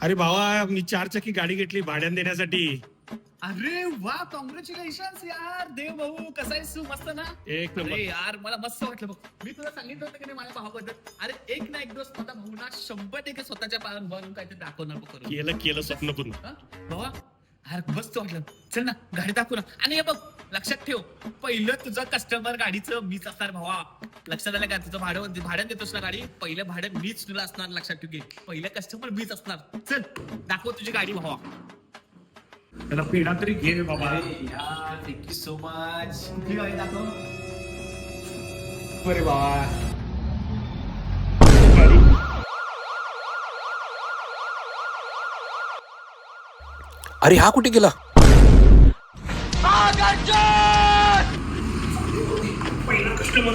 अरे भावा, मी 4 चाकी गाडी घेतली भाड्याने देण्यासाठी. अरे वा, कॉंग्रॅच्युलेशन यार. देव भाऊ कसा आहेस तू? मस्त ना? एक नंबर. अरे यार मला मस्त वाटलं बघ. मी तुला सांगितलं होतं की नाही माझ्या भावाबद्दल. अरे एक ना एक दिवस माझा भाऊ ना 100% स्वतःच्या पायावर बनून काहीतरी दाखवणार बघ करून. केलं स्वप्न पूर्ण. हा? भावा अरे मस्त वाटलं. चल ना गाडी दाखवू ना. आणि हे बघ लक्षात ठेव, पहिलं तुझं कस्टमर गाडीचं मीच असणार भावा. लक्षात आलं का? तुझं भाड्याने देतोस ना गाडी, पहिलं भाडं मीच तुला असणार. लक्षात ठेव की पहिलं कस्टमर मीच असणार. चल दाखव तुझी गाडी भावा. त्याला पेढा तरी घे बाबा. Thank you so much. कुठली गाडी दाखव? अरे बाबा, अरे हा कुठे गेला? पहिला कस्टमर